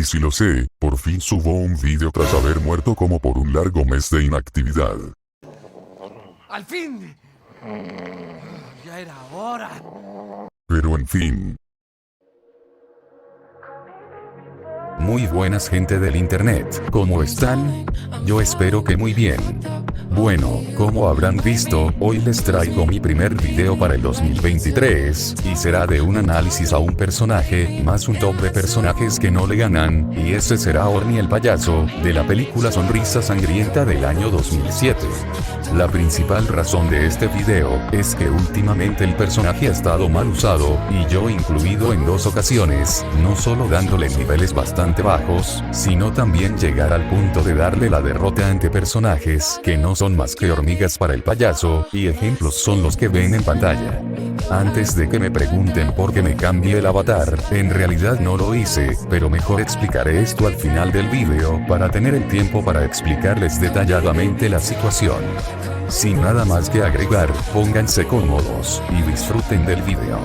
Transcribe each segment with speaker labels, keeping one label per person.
Speaker 1: Sí, lo sé, por fin subo un vídeo tras haber muerto como por un largo mes de inactividad.
Speaker 2: ¡Al fin! Ya era hora.
Speaker 1: Pero en fin.
Speaker 3: Muy buenas gente del internet, ¿cómo están? Yo espero que muy bien. Bueno, como habrán visto, hoy les traigo mi primer video para el 2023, y será de un análisis a un personaje, más un top de personajes que no le ganan, y ese será Orny el payaso, de la película Sonrisa Sangrienta del año 2007. La principal razón de este video, es que últimamente el personaje ha estado mal usado, y yo incluido en 2 ocasiones, no solo dándole niveles bastante bajos, sino también llegar al punto de darle la derrota ante personajes que no son más que hormigas para el payaso, y ejemplos son los que ven en pantalla. Antes de que me pregunten por qué me cambié el avatar, en realidad no lo hice, pero mejor explicaré esto al final del video, para tener el tiempo para explicarles detalladamente la situación. Sin nada más que agregar, pónganse cómodos, y disfruten del video.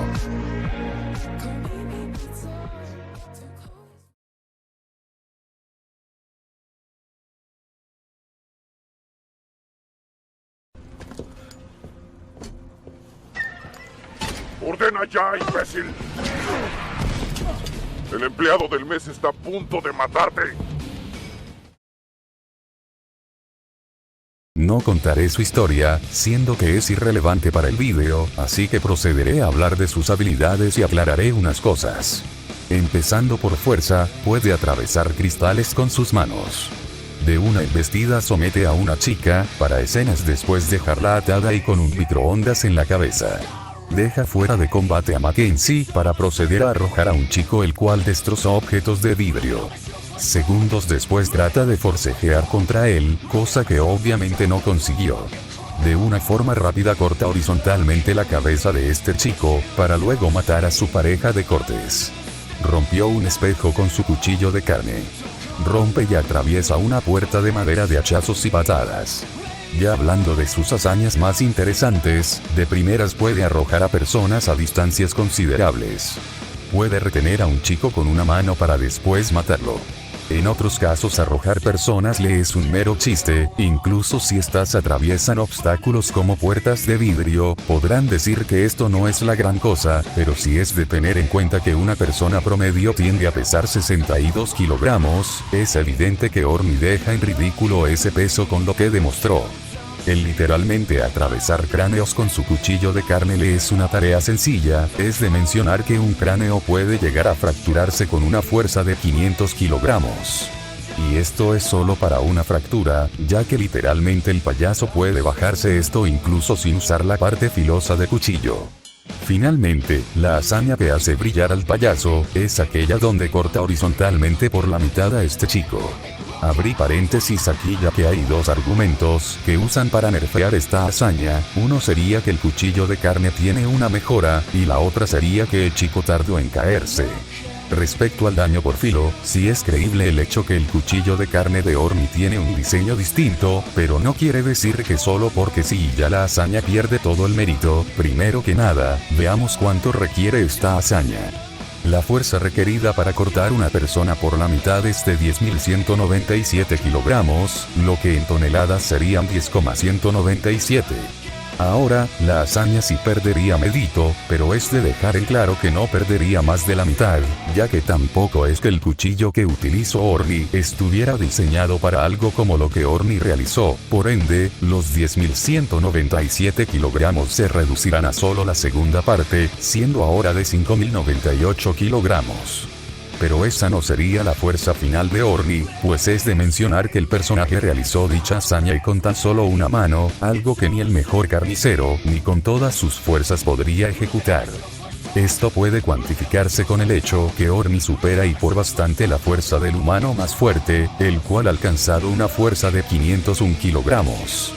Speaker 1: ¡Ordena ya, imbécil! El empleado del mes está a punto de matarte.
Speaker 3: No contaré su historia, siendo que es irrelevante para el video, así que procederé a hablar de sus habilidades y aclararé unas cosas. Empezando por fuerza, puede atravesar cristales con sus manos. De una embestida somete a una chica, para escenas después dejarla atada y con un microondas en la cabeza. Deja fuera de combate a Mackenzie para proceder a arrojar a un chico el cual destrozó objetos de vidrio. Segundos después trata de forcejear contra él, cosa que obviamente no consiguió. De una forma rápida corta horizontalmente la cabeza de este chico, para luego matar a su pareja de cortes. Rompió un espejo con su cuchillo de carne. Rompe y atraviesa una puerta de madera de hachazos y patadas. Ya hablando de sus hazañas más interesantes, de primeras puede arrojar a personas a distancias considerables. Puede retener a un chico con una mano para después matarlo. En otros casos arrojar personas le es un mero chiste, incluso si estas atraviesan obstáculos como puertas de vidrio, podrán decir que esto no es la gran cosa, pero si es de tener en cuenta que una persona promedio tiende a pesar 62 kilogramos, es evidente que Orny deja en ridículo ese peso con lo que demostró. El literalmente atravesar cráneos con su cuchillo de carne le es una tarea sencilla, es de mencionar que un cráneo puede llegar a fracturarse con una fuerza de 500 kilogramos. Y esto es solo para una fractura, ya que literalmente el payaso puede bajarse esto incluso sin usar la parte filosa de cuchillo. Finalmente, la hazaña que hace brillar al payaso, es aquella donde corta horizontalmente por la mitad a este chico. Abrí paréntesis aquí ya que hay 2 argumentos que usan para nerfear esta hazaña, uno sería que el cuchillo de carne tiene una mejora, y la otra sería que el chico tardó en caerse. Respecto al daño por filo, sí es creíble el hecho que el cuchillo de carne de Orny tiene un diseño distinto, pero no quiere decir que solo porque sí ya la hazaña pierde todo el mérito. Primero que nada, veamos cuánto requiere esta hazaña. La fuerza requerida para cortar una persona por la mitad es de 10.197 kilogramos, lo que en toneladas serían 10,197. Ahora, la hazaña sí perdería mérito, pero es de dejar en claro que no perdería más de la mitad, ya que tampoco es que el cuchillo que utilizó Orny estuviera diseñado para algo como lo que Orny realizó, por ende, los 10.197 kilogramos se reducirán a solo la segunda parte, siendo ahora de 5.098 kilogramos. Pero esa no sería la fuerza final de Orny, pues es de mencionar que el personaje realizó dicha hazaña y con tan solo una mano, algo que ni el mejor carnicero, ni con todas sus fuerzas podría ejecutar. Esto puede cuantificarse con el hecho que Orny supera y por bastante la fuerza del humano más fuerte, el cual ha alcanzado una fuerza de 501 kilogramos.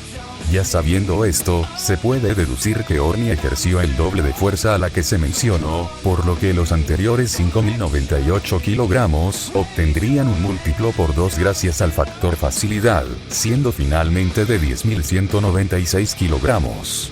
Speaker 3: Ya sabiendo esto, se puede deducir que Orny ejerció el doble de fuerza a la que se mencionó, por lo que los anteriores 5.098 kilogramos obtendrían un múltiplo por 2 gracias al factor facilidad, siendo finalmente de 10.196 kilogramos.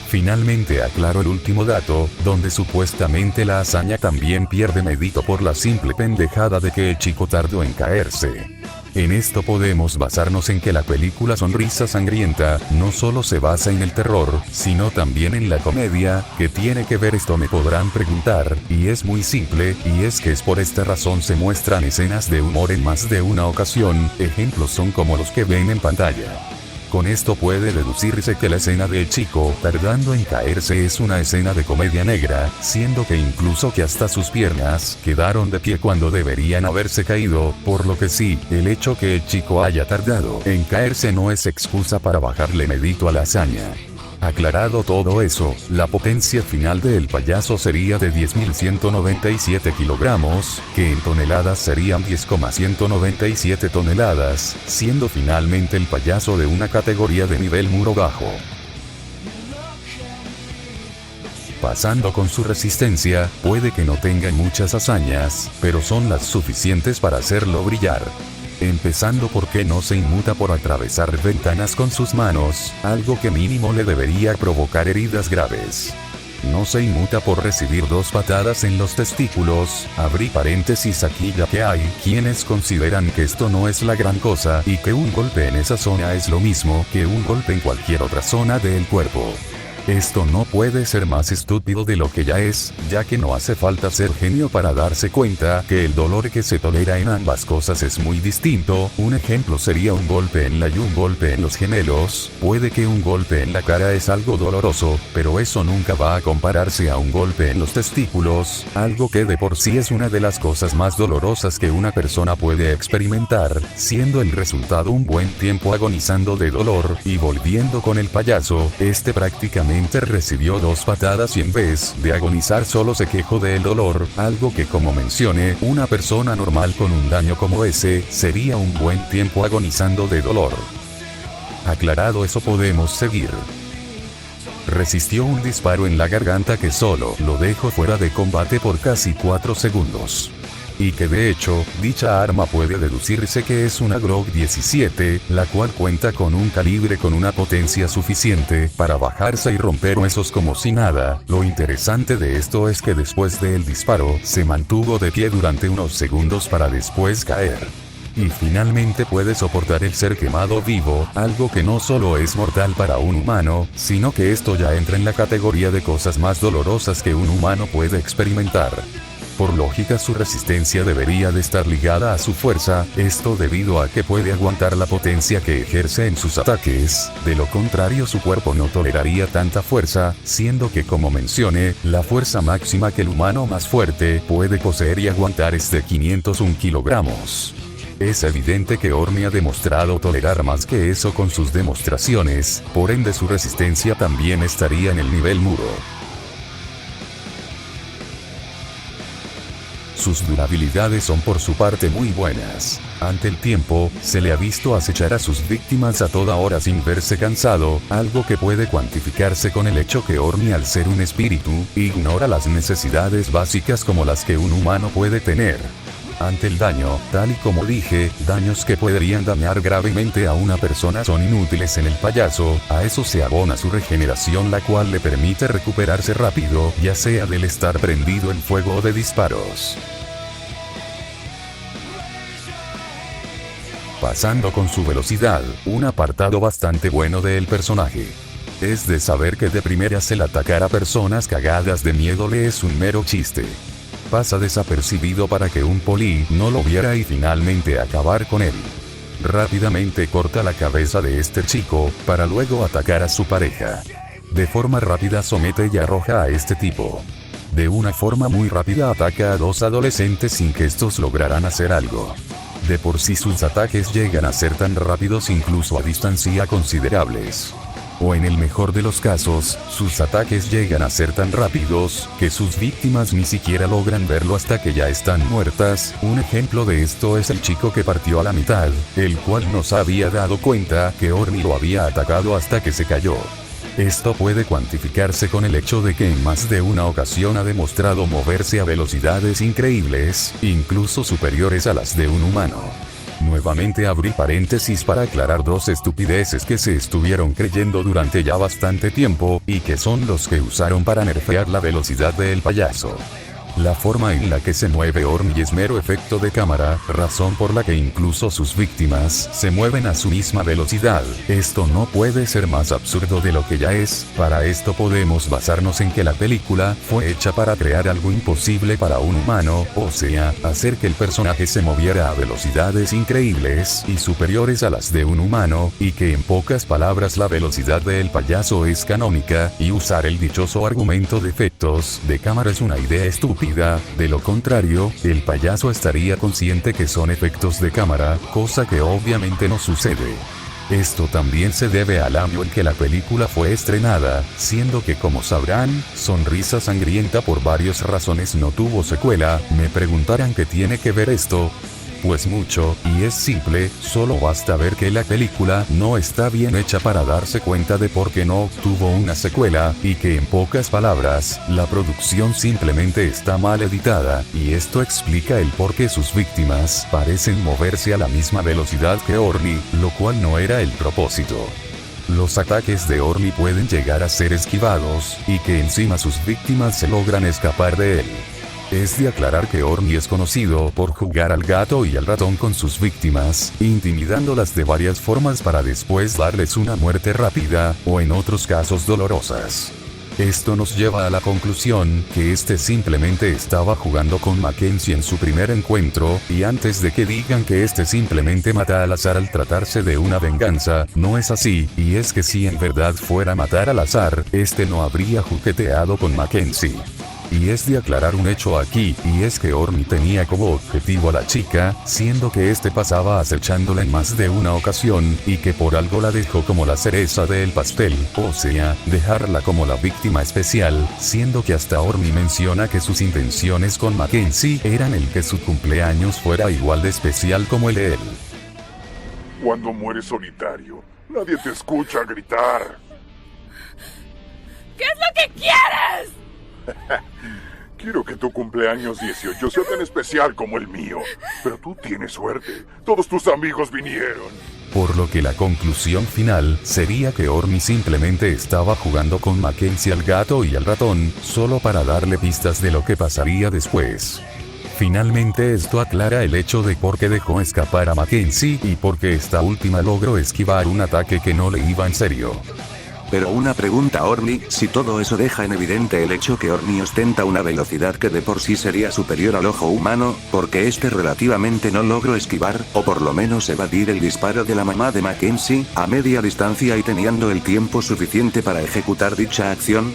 Speaker 3: Finalmente aclaro el último dato, donde supuestamente la hazaña también pierde mérito por la simple pendejada de que el chico tardó en caerse. En esto podemos basarnos en que la película Sonrisa Sangrienta no solo se basa en el terror, sino también en la comedia. ¿Qué tiene que ver esto?, me podrán preguntar, y es muy simple, y es que es por esta razón se muestran escenas de humor en más de una ocasión. Ejemplos son como los que ven en pantalla. Con esto puede deducirse que la escena del chico tardando en caerse es una escena de comedia negra, siendo que incluso que hasta sus piernas quedaron de pie cuando deberían haberse caído, por lo que sí, el hecho que el chico haya tardado en caerse no es excusa para bajarle mérito a la hazaña. Aclarado todo eso, la potencia final del payaso sería de 10.197 kilogramos, que en toneladas serían 10,197 toneladas, siendo finalmente el payaso de una categoría de nivel muro bajo. Pasando con su resistencia, puede que no tenga muchas hazañas, pero son las suficientes para hacerlo brillar. Empezando porque no se inmuta por atravesar ventanas con sus manos, algo que mínimo le debería provocar heridas graves. No se inmuta por recibir 2 patadas en los testículos, abrí paréntesis aquí ya que hay quienes consideran que esto no es la gran cosa y que un golpe en esa zona es lo mismo que un golpe en cualquier otra zona del cuerpo. Esto no puede ser más estúpido de lo que ya es, ya que no hace falta ser genio para darse cuenta que el dolor que se tolera en ambas cosas es muy distinto. Un ejemplo sería un golpe en la y un golpe en los gemelos. Puede que un golpe en la cara es algo doloroso, pero eso nunca va a compararse a un golpe en los testículos, algo que de por sí es una de las cosas más dolorosas que una persona puede experimentar, siendo el resultado un buen tiempo agonizando de dolor. Y volviendo con el payaso, este prácticamente recibió 2 patadas y en vez de agonizar solo se quejó del dolor, algo que, como mencioné, una persona normal con un daño como ese, sería un buen tiempo agonizando de dolor. Aclarado eso, podemos seguir. Resistió un disparo en la garganta que solo lo dejó fuera de combate por casi 4 segundos. Y que de hecho, dicha arma puede deducirse que es una Glock 17, la cual cuenta con un calibre con una potencia suficiente para bajarse y romper huesos como si nada. Lo interesante de esto es que después del disparo, se mantuvo de pie durante unos segundos para después caer. Y finalmente puede soportar el ser quemado vivo, algo que no solo es mortal para un humano, sino que esto ya entra en la categoría de cosas más dolorosas que un humano puede experimentar. Por lógica su resistencia debería de estar ligada a su fuerza, esto debido a que puede aguantar la potencia que ejerce en sus ataques, de lo contrario su cuerpo no toleraría tanta fuerza, siendo que, como mencioné, la fuerza máxima que el humano más fuerte puede poseer y aguantar es de 501 kilogramos. Es evidente que Orny ha demostrado tolerar más que eso con sus demostraciones, por ende su resistencia también estaría en el nivel muro. Sus durabilidades son por su parte muy buenas. Ante el tiempo, se le ha visto acechar a sus víctimas a toda hora sin verse cansado, algo que puede cuantificarse con el hecho que Orny, al ser un espíritu, ignora las necesidades básicas como las que un humano puede tener. Ante el daño, tal y como dije, daños que podrían dañar gravemente a una persona son inútiles en el payaso. A eso se abona su regeneración, la cual le permite recuperarse rápido, ya sea del estar prendido en fuego o de disparos. Pasando con su velocidad, un apartado bastante bueno del personaje. Es de saber que de primeras el atacar a personas cagadas de miedo le es un mero chiste. Pasa desapercibido para que un poli no lo viera y finalmente acabar con él. Rápidamente corta la cabeza de este chico, para luego atacar a su pareja. De forma rápida somete y arroja a este tipo. De una forma muy rápida ataca a 2 adolescentes sin que estos lograran hacer algo. De por sí sus ataques llegan a ser tan rápidos incluso a distancia considerables. O en el mejor de los casos, sus ataques llegan a ser tan rápidos, que sus víctimas ni siquiera logran verlo hasta que ya están muertas. Un ejemplo de esto es el chico que partió a la mitad, el cual no se había dado cuenta que Orny lo había atacado hasta que se cayó. Esto puede cuantificarse con el hecho de que en más de una ocasión ha demostrado moverse a velocidades increíbles, incluso superiores a las de un humano. Nuevamente abrí paréntesis para aclarar dos estupideces que se estuvieron creyendo durante ya bastante tiempo, y que son los que usaron para nerfear la velocidad del payaso. La forma en la que se mueve Orny es mero efecto de cámara, razón por la que incluso sus víctimas se mueven a su misma velocidad. Esto no puede ser más absurdo de lo que ya es. Para esto podemos basarnos en que la película fue hecha para crear algo imposible para un humano, o sea, hacer que el personaje se moviera a velocidades increíbles y superiores a las de un humano, y que en pocas palabras la velocidad del payaso es canónica, y usar el dichoso argumento de efectos de cámara es una idea estúpida. De lo contrario, el payaso estaría consciente que son efectos de cámara, cosa que obviamente no sucede. Esto también se debe al año en que la película fue estrenada, siendo que, como sabrán, Sonrisa Sangrienta por varias razones no tuvo secuela. Me preguntarán qué tiene que ver esto. Pues mucho, y es simple, solo basta ver que la película no está bien hecha para darse cuenta de por qué no tuvo una secuela, y que en pocas palabras, la producción simplemente está mal editada, y esto explica el por qué sus víctimas parecen moverse a la misma velocidad que Orny, lo cual no era el propósito. Los ataques de Orny pueden llegar a ser esquivados, y que encima sus víctimas se logran escapar de él. Es de aclarar que Orny es conocido por jugar al gato y al ratón con sus víctimas, intimidándolas de varias formas para después darles una muerte rápida, o en otros casos dolorosas. Esto nos lleva a la conclusión que este simplemente estaba jugando con Mackenzie en su primer encuentro, y antes de que digan que este simplemente mata al azar al tratarse de una venganza, no es así, y es que si en verdad fuera matar al azar, este no habría jugueteado con Mackenzie. Y es de aclarar un hecho aquí, y es que Orny tenía como objetivo a la chica, siendo que este pasaba acechándola en más de una ocasión, y que por algo la dejó como la cereza del pastel, o sea, dejarla como la víctima especial, siendo que hasta Orny menciona que sus intenciones con Mackenzie eran el que su cumpleaños fuera igual de especial como el de él.
Speaker 1: Cuando mueres solitario, nadie te escucha gritar.
Speaker 4: ¿Qué es lo que quieres?
Speaker 1: Quiero que tu cumpleaños 18 sea tan especial como el mío. Pero tú tienes suerte. Todos tus amigos vinieron.
Speaker 3: Por lo que la conclusión final sería que Orny simplemente estaba jugando con Mackenzie al gato y al ratón, solo para darle pistas de lo que pasaría después. Finalmente esto aclara el hecho de por qué dejó escapar a Mackenzie y por qué esta última logró esquivar un ataque que no le iba en serio.
Speaker 5: Pero una pregunta, Orny, si todo eso deja en evidente el hecho que Orny ostenta una velocidad que de por sí sería superior al ojo humano, porque este relativamente no logró esquivar, o por lo menos evadir el disparo de la mamá de Mackenzie, a media distancia y teniendo el tiempo suficiente para ejecutar dicha acción?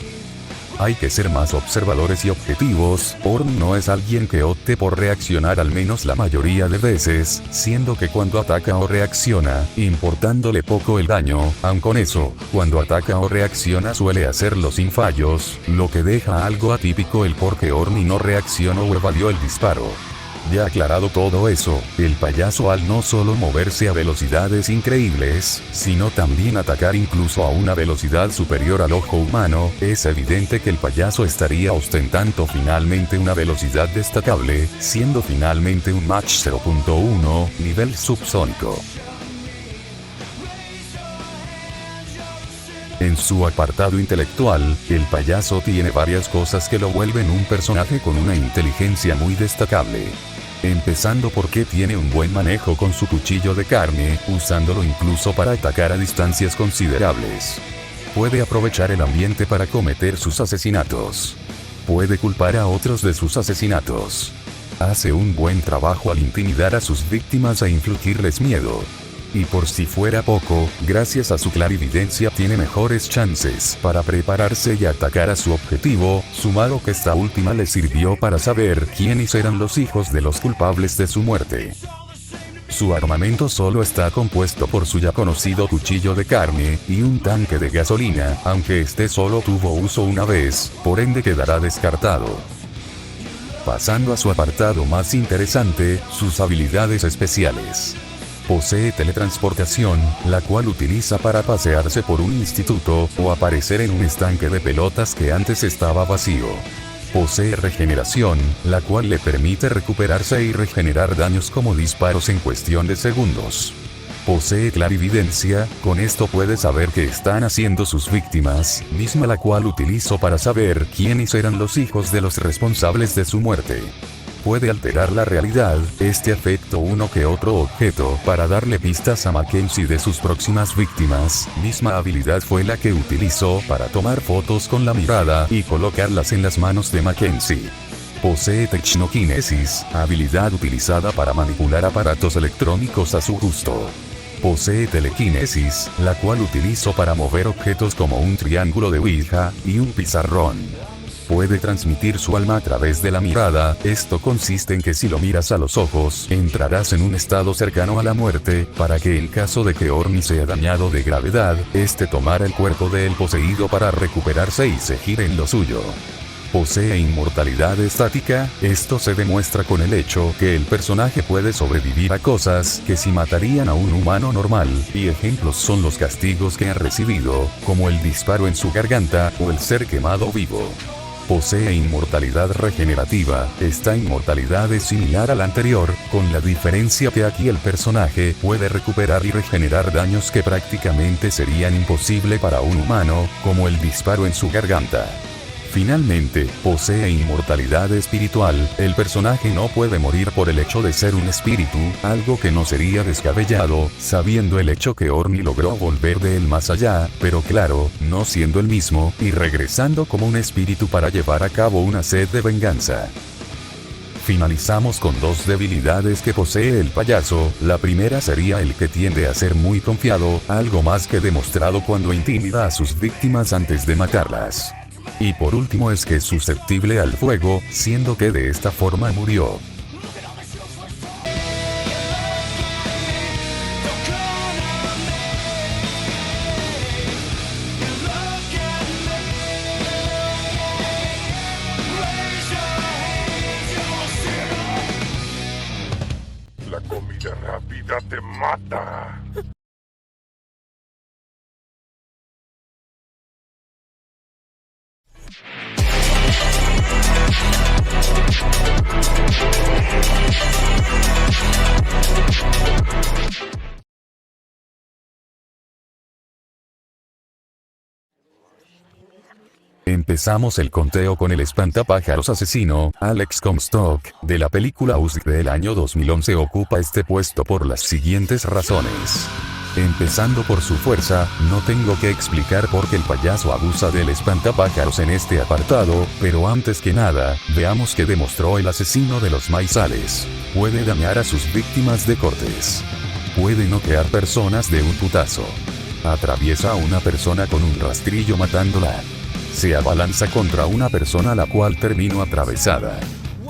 Speaker 3: Hay que ser más observadores y objetivos. Orny no es alguien que opte por reaccionar al menos la mayoría de veces, siendo que cuando ataca o reacciona, importándole poco el daño, aun con eso, cuando ataca o reacciona suele hacerlo sin fallos, lo que deja algo atípico el por qué Orny no reaccionó o evadió el disparo. Ya aclarado todo eso, el payaso al no solo moverse a velocidades increíbles, sino también atacar incluso a una velocidad superior al ojo humano, es evidente que el payaso estaría ostentando finalmente una velocidad destacable, siendo finalmente un Mach 0.1, nivel subsónico. En su apartado intelectual, el payaso tiene varias cosas que lo vuelven un personaje con una inteligencia muy destacable. Empezando porque tiene un buen manejo con su cuchillo de carne, usándolo incluso para atacar a distancias considerables. Puede aprovechar el ambiente para cometer sus asesinatos. Puede culpar a otros de sus asesinatos. Hace un buen trabajo al intimidar a sus víctimas e infligirles miedo. Y por si fuera poco, gracias a su clarividencia tiene mejores chances para prepararse y atacar a su objetivo, sumado que esta última le sirvió para saber quiénes eran los hijos de los culpables de su muerte. Su armamento solo está compuesto por su ya conocido cuchillo de carne y un tanque de gasolina, aunque este solo tuvo uso una vez, por ende quedará descartado. Pasando a su apartado más interesante, sus habilidades especiales. Posee teletransportación, la cual utiliza para pasearse por un instituto, o aparecer en un estanque de pelotas que antes estaba vacío. Posee regeneración, la cual le permite recuperarse y regenerar daños como disparos en cuestión de segundos. Posee clarividencia, con esto puede saber qué están haciendo sus víctimas, misma la cual utilizó para saber quiénes eran los hijos de los responsables de su muerte. Puede alterar la realidad, este afecta uno que otro objeto para darle pistas a Mackenzie de sus próximas víctimas, misma habilidad fue la que utilizó para tomar fotos con la mirada y colocarlas en las manos de Mackenzie. Posee Technokinesis, habilidad utilizada para manipular aparatos electrónicos a su gusto. Posee Telequinesis, la cual utilizó para mover objetos como un triángulo de Ouija y un pizarrón. Puede transmitir su alma a través de la mirada, esto consiste en que si lo miras a los ojos, entrarás en un estado cercano a la muerte, para que en caso de que Orny sea dañado de gravedad, este tomara el cuerpo del poseído para recuperarse y seguir en lo suyo. Posee inmortalidad estática, esto se demuestra con el hecho que el personaje puede sobrevivir a cosas que sí matarían a un humano normal, y ejemplos son los castigos que ha recibido, como el disparo en su garganta o el ser quemado vivo. Posee inmortalidad regenerativa, esta inmortalidad es similar a la anterior, con la diferencia que aquí el personaje puede recuperar y regenerar daños que prácticamente serían imposible para un humano, como el disparo en su garganta. Finalmente, posee inmortalidad espiritual, el personaje no puede morir por el hecho de ser un espíritu, algo que no sería descabellado, sabiendo el hecho que Orny logró volver del más allá, pero claro, no siendo el mismo, y regresando como un espíritu para llevar a cabo una sed de venganza. Finalizamos con dos debilidades que posee el payaso, la primera sería el que tiende a ser muy confiado, algo más que demostrado cuando intimida a sus víctimas antes de matarlas. Y por último es que es susceptible al fuego, siendo que de esta forma murió.
Speaker 1: La comida rápida te mata.
Speaker 3: Empezamos el conteo con el espantapájaros asesino, Alex Comstock, de la película Us del año 2011 ocupa este puesto por las siguientes razones. Empezando por su fuerza, no tengo que explicar por qué el payaso abusa del espantapájaros en este apartado, pero antes que nada, veamos qué demostró el asesino de los maizales. Puede dañar a sus víctimas de cortes. Puede noquear personas de un putazo. Atraviesa a una persona con un rastrillo matándola. Se abalanza contra una persona la cual terminó atravesada.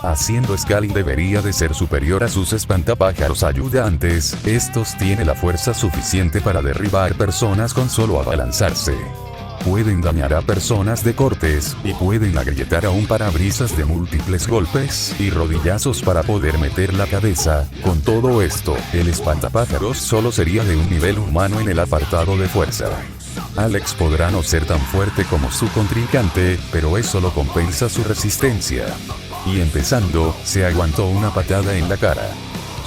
Speaker 3: Haciendo Scaling debería de ser superior a sus espantapájaros ayudantes, estos tienen la fuerza suficiente para derribar personas con solo abalanzarse. Pueden dañar a personas de cortes, y pueden agrietar a un parabrisas de múltiples golpes y rodillazos para poder meter la cabeza. Con todo esto, el espantapájaros solo sería de un nivel humano en el apartado de fuerza. Alex podrá no ser tan fuerte como su contrincante, pero eso lo compensa su resistencia. Y empezando, se aguantó una patada en la cara.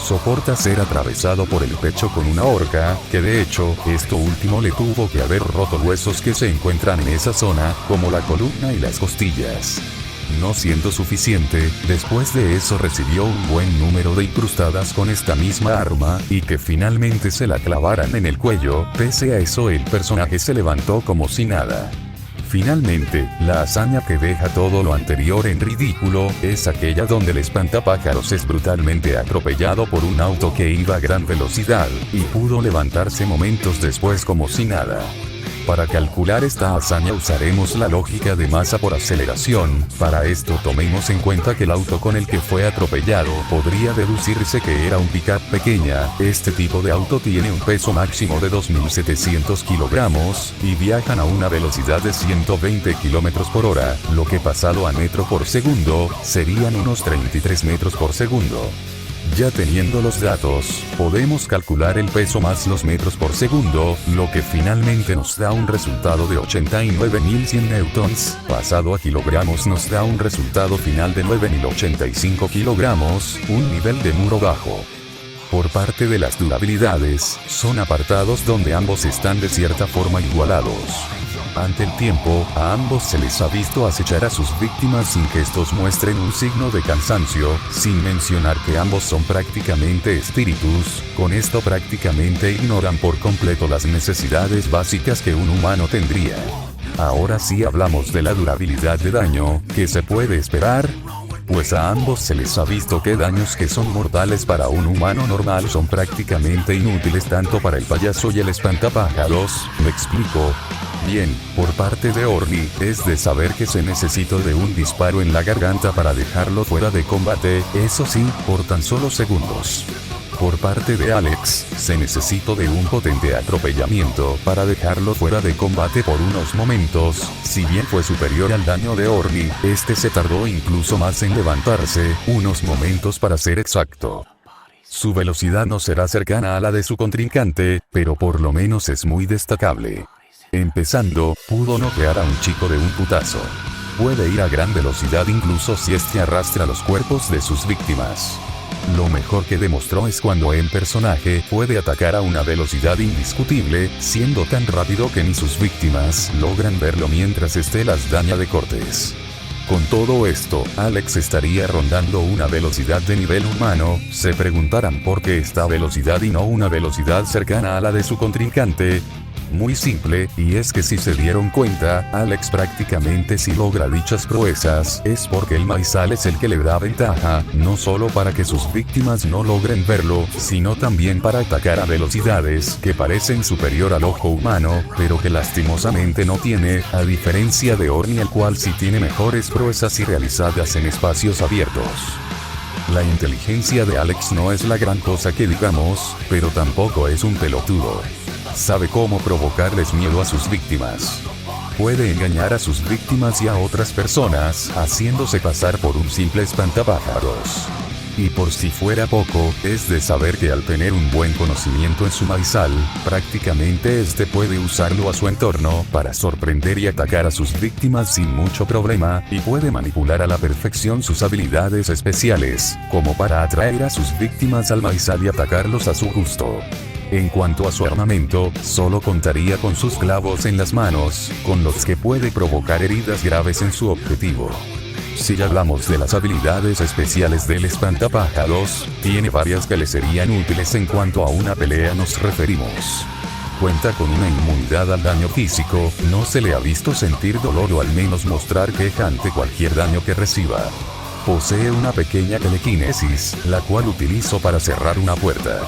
Speaker 3: Soporta ser atravesado por el pecho con una horca, que de hecho, esto último le tuvo que haber roto huesos que se encuentran en esa zona, como la columna y las costillas. No siendo suficiente, después de eso recibió un buen número de incrustadas con esta misma arma, y que finalmente se la clavaran en el cuello. Pese a eso el personaje se levantó como si nada. Finalmente, la hazaña que deja todo lo anterior en ridículo, es aquella donde el espantapájaros es brutalmente atropellado por un auto que iba a gran velocidad, y pudo levantarse momentos después como si nada. Para calcular esta hazaña usaremos la lógica de masa por aceleración. Para esto tomemos en cuenta que el auto con el que fue atropellado podría deducirse que era un pick-up pequeña. Este tipo de auto tiene un peso máximo de 2.700 kilogramos, y viajan a una velocidad de 120 kilómetros por hora, lo que pasado a metro por segundo, serían unos 33 metros por segundo. Ya teniendo los datos, podemos calcular el peso más los metros por segundo, lo que finalmente nos da un resultado de 89.100 newtons, pasado a kilogramos nos da un resultado final de 9.085 kilogramos, un nivel de muro bajo. Por parte de las durabilidades, son apartados donde ambos están de cierta forma igualados. Ante el tiempo, a ambos se les ha visto acechar a sus víctimas sin que estos muestren un signo de cansancio, sin mencionar que ambos son prácticamente espíritus, con esto prácticamente ignoran por completo las necesidades básicas que un humano tendría. Ahora sí hablamos de la durabilidad de daño, ¿qué se puede esperar? Pues a ambos se les ha visto que daños que son mortales para un humano normal son prácticamente inútiles tanto para el payaso y el espantapájaros, ¿me explico? Bien, por parte de Orny, es de saber que se necesita de un disparo en la garganta para dejarlo fuera de combate, eso sí, por tan solo segundos. Por parte de Alex, se necesita de un potente atropellamiento para dejarlo fuera de combate por unos momentos, si bien fue superior al daño de Orny, este se tardó incluso más en levantarse, unos momentos para ser exacto. Su velocidad no será cercana a la de su contrincante, pero por lo menos es muy destacable. Empezando, pudo noquear a un chico de un putazo. Puede ir a gran velocidad incluso si este arrastra los cuerpos de sus víctimas. Lo mejor que demostró es cuando en personaje puede atacar a una velocidad indiscutible, siendo tan rápido que ni sus víctimas logran verlo mientras las daña de cortes. Con todo esto, Alex estaría rondando una velocidad de nivel humano, se preguntarán por qué esta velocidad y no una velocidad cercana a la de su contrincante. Muy simple, y es que si se dieron cuenta, Alex prácticamente si logra dichas proezas, es porque el maizal es el que le da ventaja, no solo para que sus víctimas no logren verlo, sino también para atacar a velocidades que parecen superior al ojo humano, pero que lastimosamente no tiene, a diferencia de Orny el cual sí tiene mejores proezas y realizadas en espacios abiertos. La inteligencia de Alex no es la gran cosa que digamos, pero tampoco es un pelotudo. Sabe cómo provocarles miedo a sus víctimas. Puede engañar a sus víctimas y a otras personas, haciéndose pasar por un simple espantapájaros. Y por si fuera poco, es de saber que al tener un buen conocimiento en su maizal, prácticamente puede usarlo a su entorno para sorprender y atacar a sus víctimas sin mucho problema, y puede manipular a la perfección sus habilidades especiales, como para atraer a sus víctimas al maizal y atacarlos a su gusto. En cuanto a su armamento, solo contaría con sus clavos en las manos, con los que puede provocar heridas graves en su objetivo. Si hablamos de las habilidades especiales del espantapájaros, tiene varias que le serían útiles en cuanto a una pelea nos referimos. Cuenta con una inmunidad al daño físico, no se le ha visto sentir dolor o al menos mostrar queja ante cualquier daño que reciba. Posee una pequeña telequinesis, la cual utilizo para cerrar una puerta.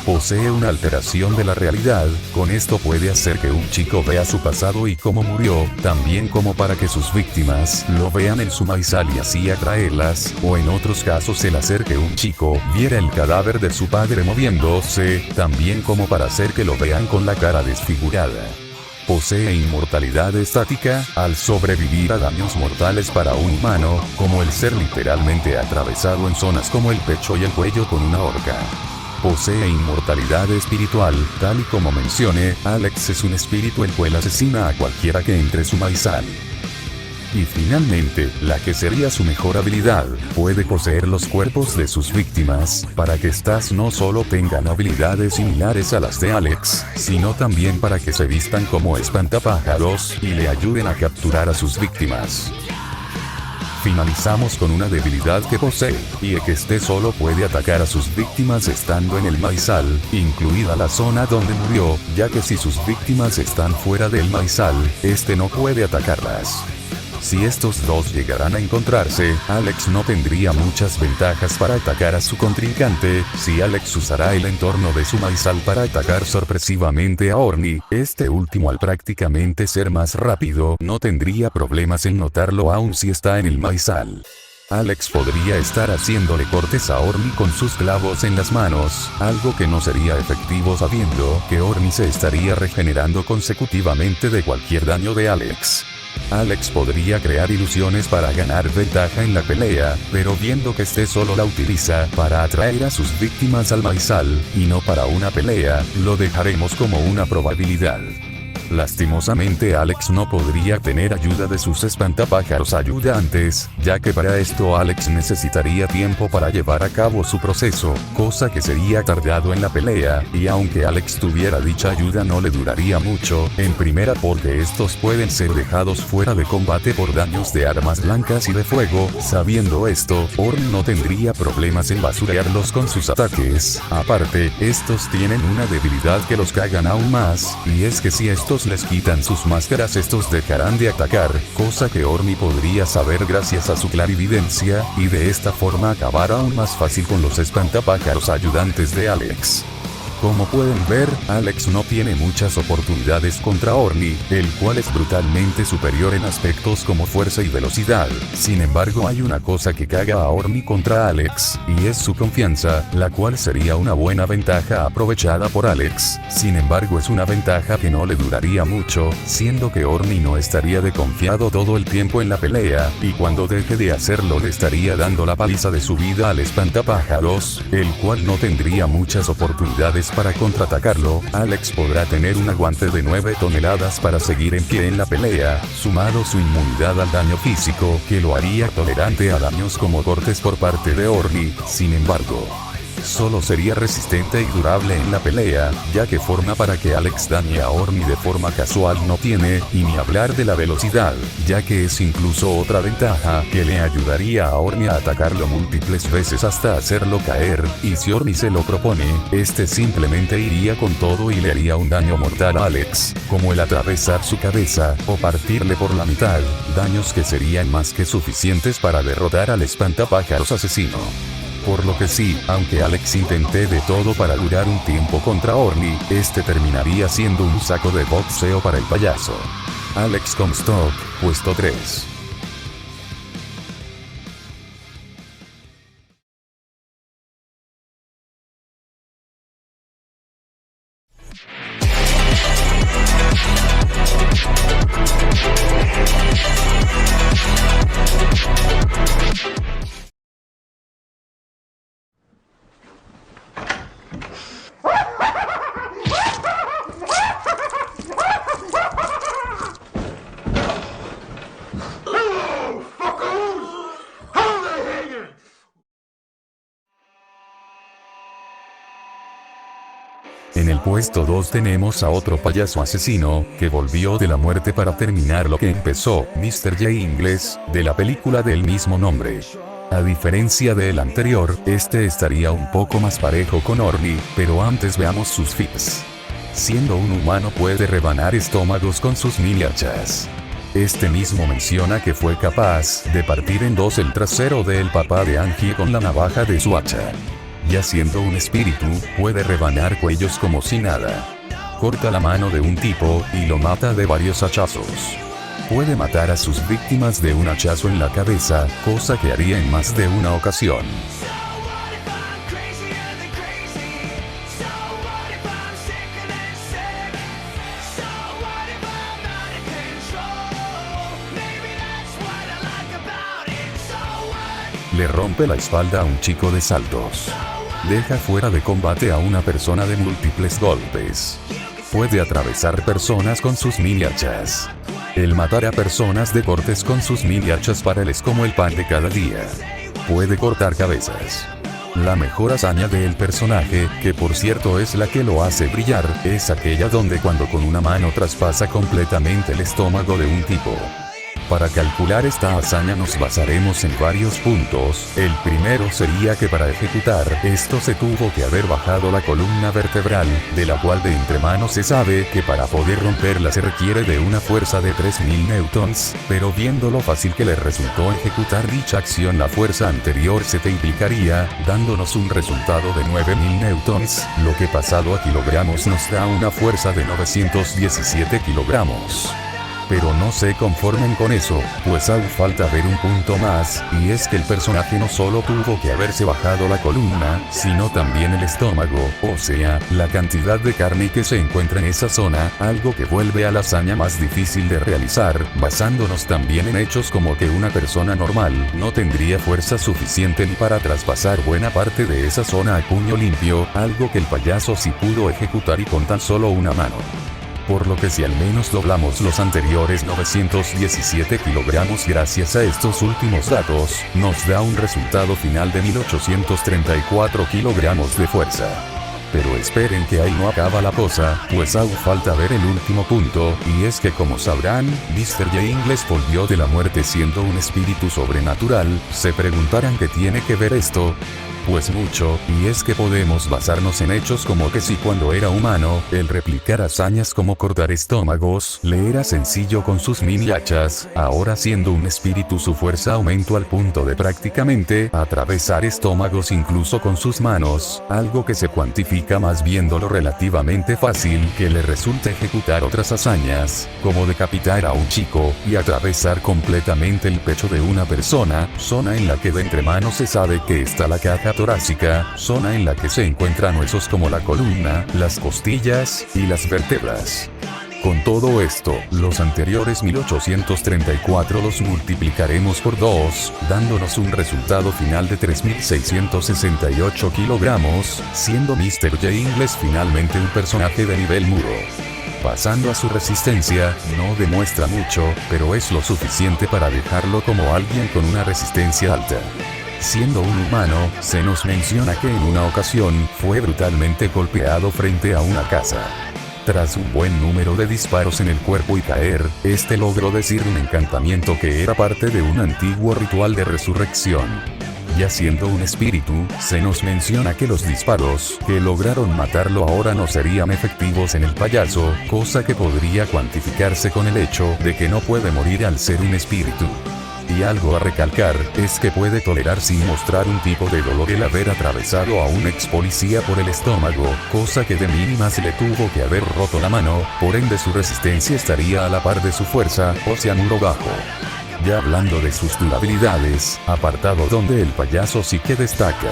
Speaker 3: Posee una alteración de la realidad, con esto puede hacer que un chico vea su pasado y cómo murió, también como para que sus víctimas lo vean en su maizal y así atraerlas, o en otros casos el hacer que un chico viera el cadáver de su padre moviéndose, también como para hacer que lo vean con la cara desfigurada. Posee inmortalidad estática, al sobrevivir a daños mortales para un humano, como el ser literalmente atravesado en zonas como el pecho y el cuello con una horca. Posee inmortalidad espiritual, tal y como mencioné, Alex es un espíritu el cual asesina a cualquiera que entre su maizal. Y finalmente, la que sería su mejor habilidad, puede poseer los cuerpos de sus víctimas, para que éstas no solo tengan habilidades similares a las de Alex, sino también para que se vistan como espantapájaros, y le ayuden a capturar a sus víctimas. Finalizamos con una debilidad que posee, y es que solo puede atacar a sus víctimas estando en el maizal, incluida la zona donde murió, ya que si sus víctimas están fuera del maizal, no puede atacarlas. Si estos dos llegaran a encontrarse, Alex no tendría muchas ventajas para atacar a su contrincante. Si Alex usará el entorno de su maizal para atacar sorpresivamente a Orny, último al prácticamente ser más rápido, no tendría problemas en notarlo aun si está en el maizal. Alex podría estar haciéndole cortes a Orny con sus clavos en las manos, algo que no sería efectivo sabiendo que Orny se estaría regenerando consecutivamente de cualquier daño de Alex. Alex podría crear ilusiones para ganar ventaja en la pelea, pero viendo que este solo la utiliza para atraer a sus víctimas al maizal, y no para una pelea, lo dejaremos como una probabilidad. Lastimosamente Alex no podría tener ayuda de sus espantapájaros ayudantes, ya que para esto Alex necesitaría tiempo para llevar a cabo su proceso, cosa que sería tardado en la pelea, y aunque Alex tuviera dicha ayuda no le duraría mucho, en primera porque estos pueden ser dejados fuera de combate por daños de armas blancas y de fuego. Sabiendo esto, Ornn no tendría problemas en basurearlos con sus ataques. Aparte, estos tienen una debilidad que los cagan aún más, y es que si estos les quitan sus máscaras estos dejarán de atacar, cosa que Ornn podría saber gracias a su clarividencia, y de esta forma acabar aún más fácil con los espantapájaros ayudantes de Alex. Como pueden ver, Alex no tiene muchas oportunidades contra Ornn, el cual es brutalmente superior en aspectos como fuerza y velocidad. Sin embargo, hay una cosa que caga a Ornn contra Alex, y es su confianza, la cual sería una buena ventaja aprovechada por Alex. Sin embargo, es una ventaja que no le duraría mucho, siendo que Ornn no estaría desconfiado todo el tiempo en la pelea, y cuando deje de hacerlo le estaría dando la paliza de su vida al espantapájaros, el cual no tendría muchas oportunidades para contraatacarlo. Alex podrá tener un aguante de 9 toneladas para seguir en pie en la pelea, sumado su inmunidad al daño físico, que lo haría tolerante a daños como cortes por parte de Ornn. Sin embargo, solo sería resistente y durable en la pelea, ya que forma para que Alex dañe a Ornn de forma casual no tiene, y ni hablar de la velocidad, ya que es incluso otra ventaja que le ayudaría a Ornn a atacarlo múltiples veces hasta hacerlo caer, y si Ornn se lo propone, este simplemente iría con todo y le haría un daño mortal a Alex, como el atravesar su cabeza, o partirle por la mitad, daños que serían más que suficientes para derrotar al espantapájaros asesino. Por lo que sí, aunque Alex intente de todo para durar un tiempo contra Ornn, este terminaría siendo un saco de boxeo para el payaso. Alex Comstock, puesto 3. En el puesto 2 tenemos a otro payaso asesino, que volvió de la muerte para terminar lo que empezó, Mr. J. Ingles, de la película del mismo nombre. A diferencia del anterior, este estaría un poco más parejo con Ornn, pero antes veamos sus feats. Siendo un humano puede rebanar estómagos con sus mini hachas. Este mismo menciona que fue capaz de partir en dos el trasero del papá de Angie con la navaja de su hacha. Ya siendo un espíritu, puede rebanar cuellos como si nada. Corta la mano de un tipo, y lo mata de varios hachazos. Puede matar a sus víctimas de un hachazo en la cabeza, cosa que haría en más de una ocasión. Le rompe la espalda a un chico de saltos. Deja fuera de combate a una persona de múltiples golpes. Puede atravesar personas con sus mini hachas. El matar a personas de cortes con sus mini hachas para él es como el pan de cada día. Puede cortar cabezas. La mejor hazaña del personaje, que por cierto es la que lo hace brillar, es aquella donde cuando con una mano traspasa completamente el estómago de un tipo. Para calcular esta hazaña nos basaremos en varios puntos. El primero sería que para ejecutar esto se tuvo que haber bajado la columna vertebral, de la cual de antemano se sabe que para poder romperla se requiere de una fuerza de 3000 newtons, pero viendo lo fácil que le resultó ejecutar dicha acción, la fuerza anterior se triplicaría, dándonos un resultado de 9000 newtons, lo que pasado a kilogramos nos da una fuerza de 917 kilogramos. Pero no se conformen con eso, pues aún falta ver un punto más, y es que el personaje no solo tuvo que haberse bajado la columna, sino también el estómago, o sea, la cantidad de carne que se encuentra en esa zona, algo que vuelve a la hazaña más difícil de realizar, basándonos también en hechos como que una persona normal no tendría fuerza suficiente ni para traspasar buena parte de esa zona a puño limpio, algo que el payaso sí pudo ejecutar y con tan solo una mano. Por lo que si al menos doblamos los anteriores 917 kilogramos gracias a estos últimos datos, nos da un resultado final de 1834 kilogramos de fuerza. Pero esperen que ahí no acaba la cosa, pues aún falta ver el último punto, y es que como sabrán, Mr. J. Ingles volvió de la muerte siendo un espíritu sobrenatural. Se preguntarán qué tiene que ver esto. Pues mucho, y es que podemos basarnos en hechos como que si cuando era humano, el replicar hazañas como cortar estómagos, le era sencillo con sus mini hachas, ahora siendo un espíritu su fuerza aumentó al punto de prácticamente atravesar estómagos incluso con sus manos, algo que se cuantifica más viéndolo relativamente fácil que le resulta ejecutar otras hazañas, como decapitar a un chico, y atravesar completamente el pecho de una persona, zona en la que de entremano se sabe que está la caja torácica, zona en la que se encuentran huesos como la columna, las costillas y las vértebras. Con todo esto, los anteriores 1834 los multiplicaremos por 2, dándonos un resultado final de 3668 kilogramos, siendo Mr. J. Ingles finalmente un personaje de nivel muro. Pasando a su resistencia, no demuestra mucho, pero es lo suficiente para dejarlo como alguien con una resistencia alta. Siendo un humano, se nos menciona que en una ocasión, fue brutalmente golpeado frente a una casa. Tras un buen número de disparos en el cuerpo y caer, este logró decir un encantamiento que era parte de un antiguo ritual de resurrección. Ya siendo un espíritu, se nos menciona que los disparos que lograron matarlo ahora no serían efectivos en el payaso, cosa que podría cuantificarse con el hecho de que no puede morir al ser un espíritu. Y algo a recalcar, es que puede tolerar sin mostrar un tipo de dolor el haber atravesado a un ex policía por el estómago, cosa que de mínima se le tuvo que haber roto la mano, por ende su resistencia estaría a la par de su fuerza, o sea muro bajo. Ya hablando de sus durabilidades, apartado donde el payaso sí que destaca.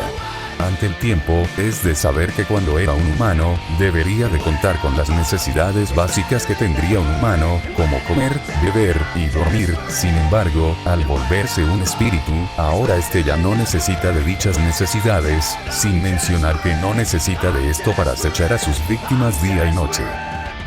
Speaker 3: Ante el tiempo, es de saber que cuando era un humano, debería de contar con las necesidades básicas que tendría un humano, como comer, beber y dormir. Sin embargo, al volverse un espíritu, ahora este ya no necesita de dichas necesidades, sin mencionar que no necesita de esto para acechar a sus víctimas día y noche.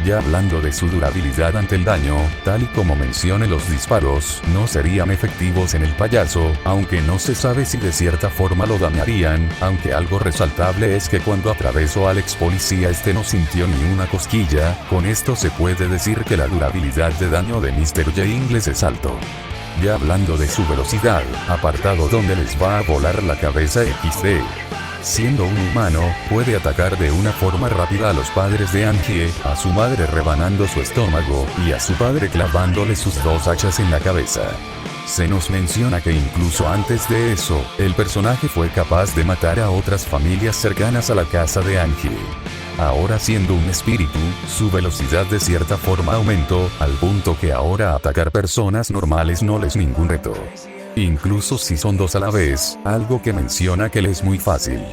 Speaker 3: Ya hablando de su durabilidad ante el daño, tal y como mencione los disparos, no serían efectivos en el payaso, aunque no se sabe si de cierta forma lo dañarían, aunque algo resaltable es que cuando atravesó al ex policía este no sintió ni una cosquilla. Con esto se puede decir que la durabilidad de daño de Mr. J. Ingles es alto. Ya hablando de su velocidad, apartado donde les va a volar la cabeza XD. Siendo un humano, puede atacar de una forma rápida a los padres de Angie, a su madre rebanando su estómago, y a su padre clavándole sus 2 hachas en la cabeza. Se nos menciona que incluso antes de eso, el personaje fue capaz de matar a otras familias cercanas a la casa de Angie. Ahora siendo un espíritu, su velocidad de cierta forma aumentó, al punto que ahora atacar personas normales no les es ningún reto. Incluso si son 2 a la vez, algo que menciona que le es muy fácil.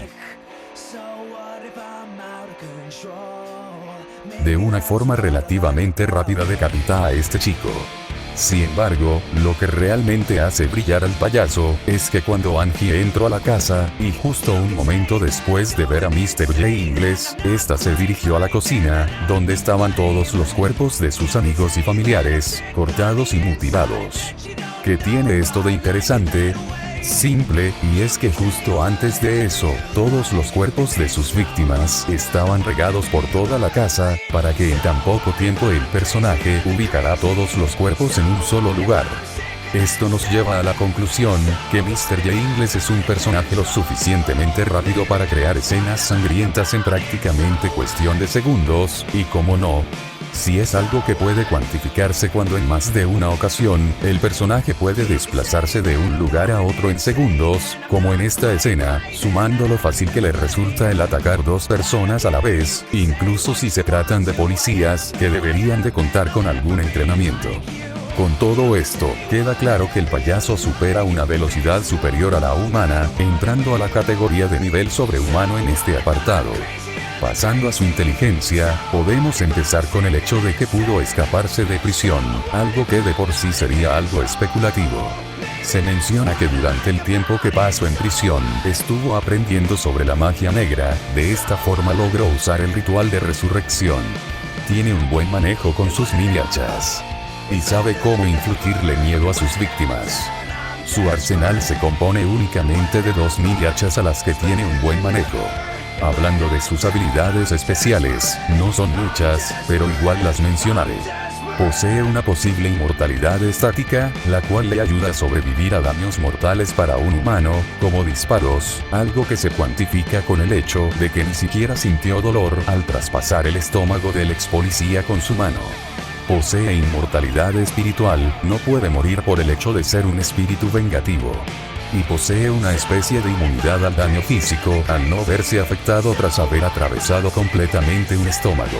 Speaker 3: De una forma relativamente rápida decapita a este chico. Sin embargo, lo que realmente hace brillar al payaso, es que cuando Angie entró a la casa, y justo un momento después de ver a Mr. J. Ingles, esta se dirigió a la cocina, donde estaban todos los cuerpos de sus amigos y familiares, cortados y mutilados. ¿Qué tiene esto de interesante? Simple, y es que justo antes de eso, todos los cuerpos de sus víctimas estaban regados por toda la casa, para que en tan poco tiempo el personaje ubicará todos los cuerpos en un solo lugar. Esto nos lleva a la conclusión, que Mr. J. Ingles es un personaje lo suficientemente rápido para crear escenas sangrientas en prácticamente cuestión de segundos, y como no, si es algo que puede cuantificarse cuando en más de una ocasión, el personaje puede desplazarse de un lugar a otro en segundos, como en esta escena, sumando lo fácil que le resulta el atacar 2 personas a la vez, incluso si se tratan de policías que deberían de contar con algún entrenamiento. Con todo esto, queda claro que el payaso supera una velocidad superior a la humana, entrando a la categoría de nivel sobrehumano en este apartado. Pasando a su inteligencia, podemos empezar con el hecho de que pudo escaparse de prisión, algo que de por sí sería algo especulativo. Se menciona que durante el tiempo que pasó en prisión, estuvo aprendiendo sobre la magia negra, de esta forma logró usar el ritual de resurrección. Tiene un buen manejo con sus mini hachas. Y sabe cómo infligirle miedo a sus víctimas. Su arsenal se compone únicamente de 2 mini hachas a las que tiene un buen manejo. Hablando de sus habilidades especiales, no son muchas, pero igual las mencionaré. Posee una posible inmortalidad estática, la cual le ayuda a sobrevivir a daños mortales para un humano, como disparos, algo que se cuantifica con el hecho de que ni siquiera sintió dolor al traspasar el estómago del ex policía con su mano. Posee inmortalidad espiritual, no puede morir por el hecho de ser un espíritu vengativo. Y posee una especie de inmunidad al daño físico al no verse afectado tras haber atravesado completamente un estómago.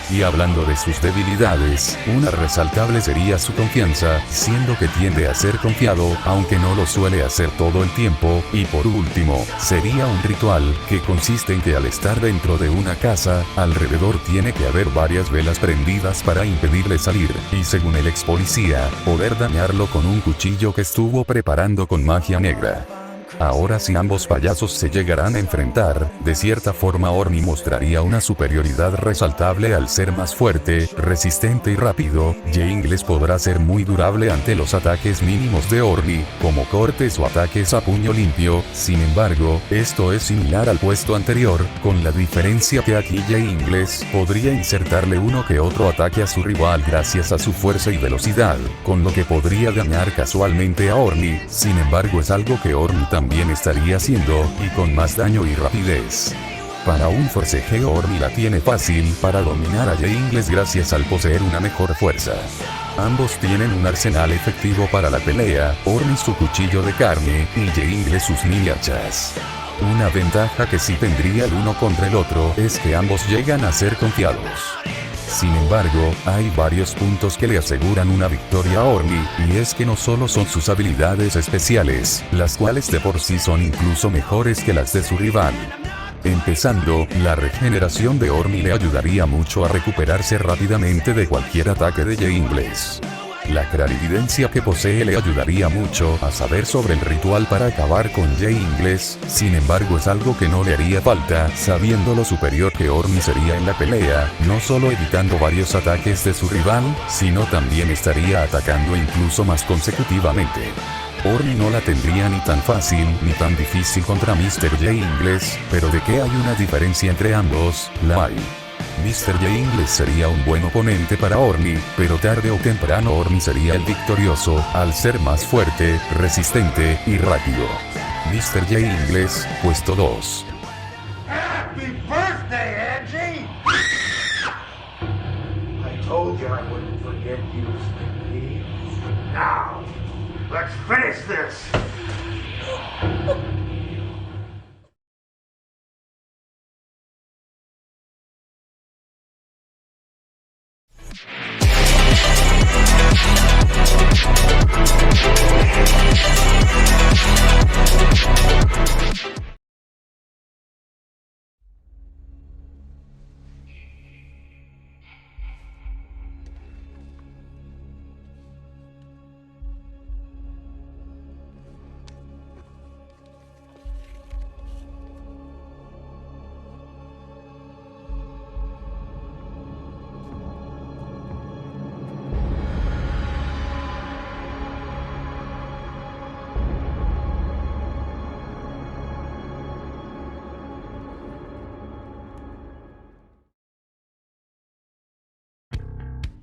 Speaker 3: Y hablando de sus debilidades, una resaltable sería su confianza, siendo que tiende a ser confiado, aunque no lo suele hacer todo el tiempo, y por último, sería un ritual, que consiste en que al estar dentro de una casa, alrededor tiene que haber varias velas prendidas para impedirle salir, y según el ex policía, poder dañarlo con un cuchillo que estuvo preparando con magia negra. Ahora si ambos payasos se llegarán a enfrentar, de cierta forma Orny mostraría una superioridad resaltable al ser más fuerte, resistente y rápido. Jingles podrá ser muy durable ante los ataques mínimos de Orny, como cortes o ataques a puño limpio. Sin embargo, esto es similar al puesto anterior, con la diferencia que aquí Jingles podría insertarle uno que otro ataque a su rival gracias a su fuerza y velocidad, con lo que podría dañar casualmente a Orny. Sin embargo, es algo que Orny también estaría haciendo, y con más daño y rapidez. Para un forcejeo Orny la tiene fácil para dominar a Jingles gracias al poseer una mejor fuerza. Ambos tienen un arsenal efectivo para la pelea, Orny su cuchillo de carne, y Jingles sus mini hachas. Una ventaja que sí tendría el uno contra el otro es que ambos llegan a ser confiados. Sin embargo, hay varios puntos que le aseguran una victoria a Orny, y es que no solo son sus habilidades especiales, las cuales de por sí son incluso mejores que las de su rival. Empezando, la regeneración de Orny le ayudaría mucho a recuperarse rápidamente de cualquier ataque de Jingles. La clarividencia que posee le ayudaría mucho a saber sobre el ritual para acabar con Jingles, sin embargo es algo que no le haría falta, sabiendo lo superior que Orny sería en la pelea, no solo evitando varios ataques de su rival, sino también estaría atacando incluso más consecutivamente. Orny no la tendría ni tan fácil ni tan difícil contra Mr. Jingles, pero de que hay una diferencia entre ambos, la hay. Mr. Jingles sería un buen oponente para Orny, pero tarde o temprano Orny sería el victorioso, al ser más fuerte, resistente y rápido. Mr. Jingles, puesto 2.
Speaker 6: Happy birthday, Angie! I told you I wouldn't forget you, Sticky. Now, let's finish this!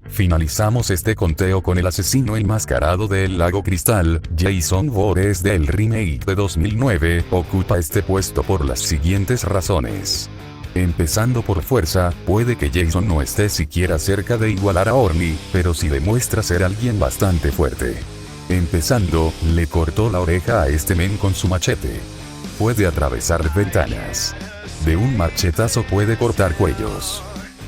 Speaker 3: Finalizamos este conteo con el asesino enmascarado del lago Cristal. Jason Voorhees del remake de 2009 ocupa este puesto por las siguientes razones. Empezando por fuerza, puede que Jason no esté siquiera cerca de igualar a Orny, pero sí demuestra ser alguien bastante fuerte. Empezando, le cortó la oreja a este men con su machete. Puede atravesar ventanas. De un machetazo puede cortar cuellos.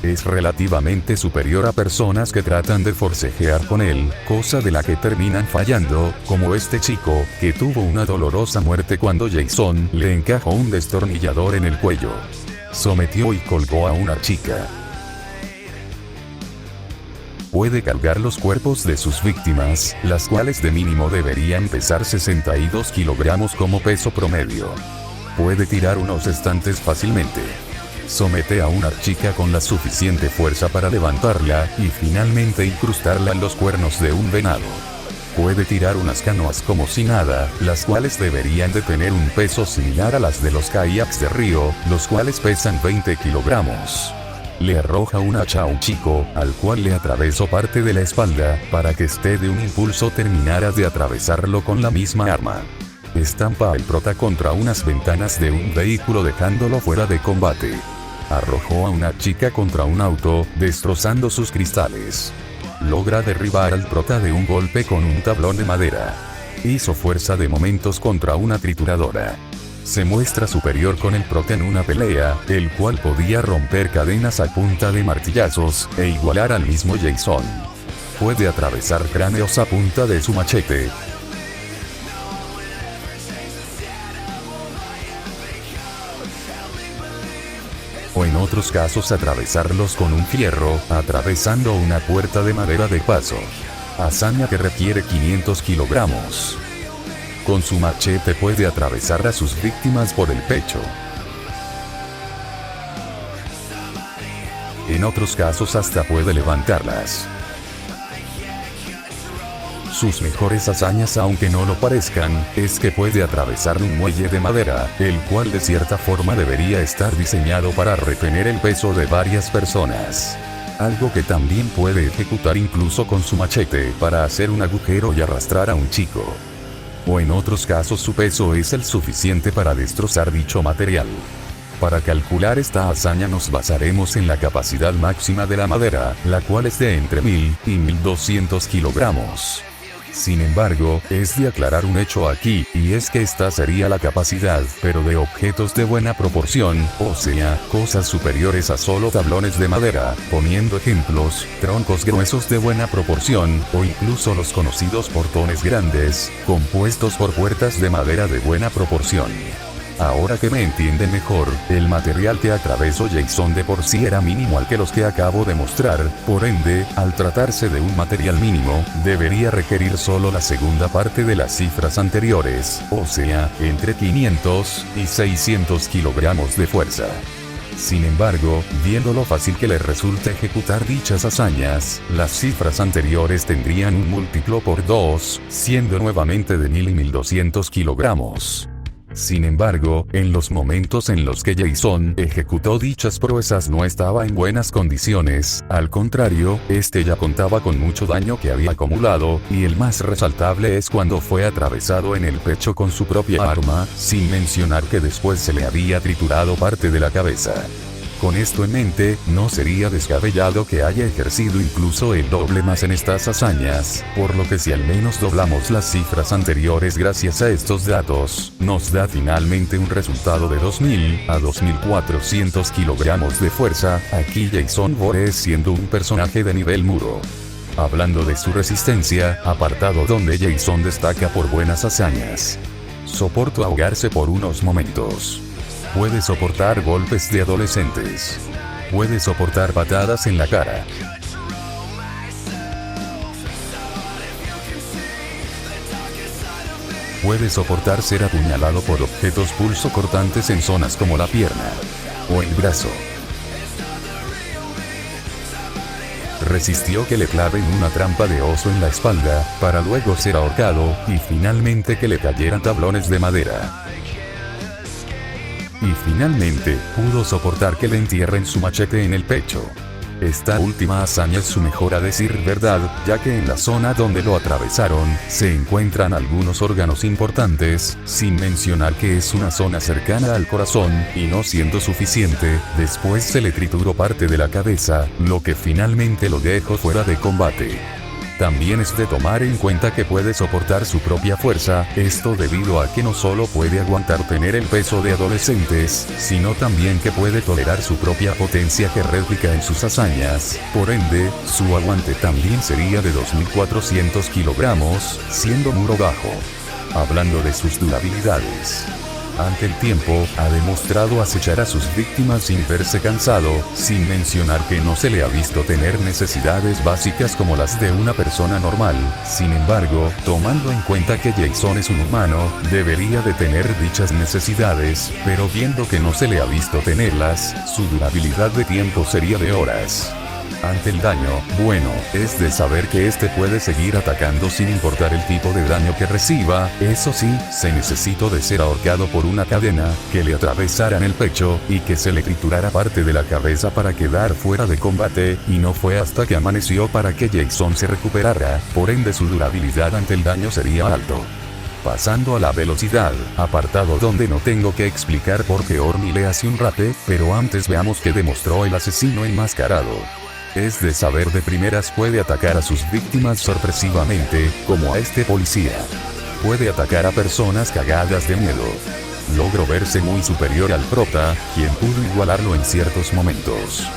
Speaker 3: Es relativamente superior a personas que tratan de forcejear con él, cosa de la que terminan fallando, como este chico, que tuvo una dolorosa muerte cuando Jason le encajó un destornillador en el cuello. Sometió y colgó a una chica. Puede cargar los cuerpos de sus víctimas, las cuales de mínimo deberían pesar 62 kilogramos como peso promedio. Puede tirar unos estantes fácilmente. Somete a una chica con la suficiente fuerza para levantarla, y finalmente incrustarla en los cuernos de un venado. Puede tirar unas canoas como si nada, las cuales deberían de tener un peso similar a las de los kayaks de río, los cuales pesan 20 kilogramos. Le arroja un hacha a un chico, al cual le atravesó parte de la espalda, para que este de un impulso terminara de atravesarlo con la misma arma. Estampa al prota contra unas ventanas de un vehículo dejándolo fuera de combate. Arrojó a una chica contra un auto, destrozando sus cristales. Logra derribar al prota de un golpe con un tablón de madera. Hizo fuerza de momentos contra una trituradora. Se muestra superior con el prota en una pelea, el cual podía romper cadenas a punta de martillazos, e igualar al mismo Jason. Puede atravesar cráneos a punta de su machete. O en otros casos atravesarlos con un fierro, atravesando una puerta de madera de paso. Hazaña que requiere 500 kilogramos. Con su machete puede atravesar a sus víctimas por el pecho. En otros casos hasta puede levantarlas. Sus mejores hazañas, aunque no lo parezcan, es que puede atravesar un muelle de madera, el cual de cierta forma debería estar diseñado para retener el peso de varias personas. Algo que también puede ejecutar incluso con su machete para hacer un agujero y arrastrar a un chico. O en otros casos su peso es el suficiente para destrozar dicho material. Para calcular esta hazaña nos basaremos en la capacidad máxima de la madera, la cual es de entre 1000 y 1200 kilogramos. Sin embargo, es de aclarar un hecho aquí, y es que esta sería la capacidad, pero de objetos de buena proporción, o sea, cosas superiores a solo tablones de madera, poniendo ejemplos, troncos gruesos de buena proporción, o incluso los conocidos portones grandes, compuestos por puertas de madera de buena proporción. Ahora que me entiende mejor, el material que atravesó Jason de por sí era mínimo al que los que acabo de mostrar, por ende, al tratarse de un material mínimo, debería requerir solo la segunda parte de las cifras anteriores, o sea, entre 500 y 600 kilogramos de fuerza. Sin embargo, viendo lo fácil que le resulta ejecutar dichas hazañas, las cifras anteriores tendrían un múltiplo por 2, siendo nuevamente de 1000 y 1200 kilogramos. Sin embargo, en los momentos en los que Jason ejecutó dichas proezas no estaba en buenas condiciones, al contrario, este ya contaba con mucho daño que había acumulado, y el más resaltable es cuando fue atravesado en el pecho con su propia arma, sin mencionar que después se le había triturado parte de la cabeza. Con esto en mente, no sería descabellado que haya ejercido incluso el doble más en estas hazañas, por lo que si al menos doblamos las cifras anteriores gracias a estos datos, nos da finalmente un resultado de 2000 a 2400 kilogramos de fuerza. Aquí Jason Voorhees siendo un personaje de nivel muro. Hablando de su resistencia, apartado donde Jason destaca por buenas hazañas. Soporto ahogarse por unos momentos. Puede soportar golpes de adolescentes. Puede soportar patadas en la cara. Puede soportar ser apuñalado por objetos pulsocortantes en zonas como la pierna o el brazo. Resistió que le claven una trampa de oso en la espalda, para luego ser ahorcado, y finalmente que le cayeran tablones de madera. Y finalmente, pudo soportar que le entierren su machete en el pecho. Esta última hazaña es su mejor a decir verdad, ya que en la zona donde lo atravesaron, se encuentran algunos órganos importantes, sin mencionar que es una zona cercana al corazón, y no siendo suficiente, después se le trituró parte de la cabeza, lo que finalmente lo dejó fuera de combate. También es de tomar en cuenta que puede soportar su propia fuerza, esto debido a que no solo puede aguantar tener el peso de adolescentes, sino también que puede tolerar su propia potencia que réplica en sus hazañas, por ende, su aguante también sería de 2400 kilogramos, siendo muro bajo. Hablando de sus durabilidades. Ante el tiempo, ha demostrado acechar a sus víctimas sin verse cansado, sin mencionar que no se le ha visto tener necesidades básicas como las de una persona normal. Sin embargo, tomando en cuenta que Jason es un humano, debería de tener dichas necesidades, pero viendo que no se le ha visto tenerlas, su durabilidad de tiempo sería de horas. Ante el daño, bueno, es de saber que este puede seguir atacando sin importar el tipo de daño que reciba, eso sí, se necesitó de ser ahorcado por una cadena, que le atravesaran el pecho, y que se le triturara parte de la cabeza para quedar fuera de combate, y no fue hasta que amaneció para que Jason se recuperara, por ende su durabilidad ante el daño sería alto. Pasando a la velocidad, apartado donde no tengo que explicar por qué Orny le hace un rape, pero antes veamos qué demostró el asesino enmascarado. Es de saber de primeras puede atacar a sus víctimas sorpresivamente, como a este policía. Puede atacar a personas cagadas de miedo. Logró verse muy superior al prota, quien pudo igualarlo en ciertos momentos.